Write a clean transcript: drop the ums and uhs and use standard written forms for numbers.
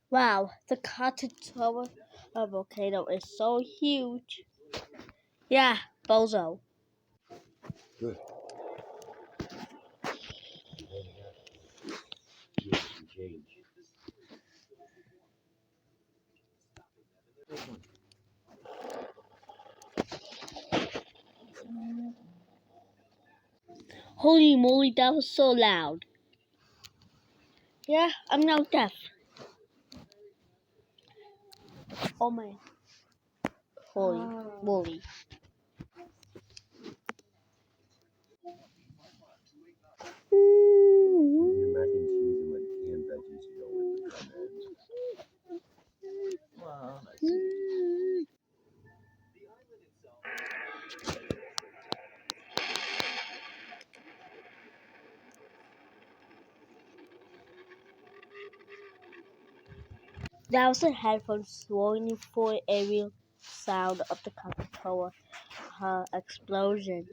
Wow, the katatora volcano is so huge. Yeah, bozo. Good. Give some change. Holy moly, that was so loud. Yeah, I'm now deaf. Oh my. Holy moly. Use your mac and cheese and like canned veggies to go with the drum eggs. Wow, nice. That was a headphone swinging for aerial sound of the Krakatoa explosion.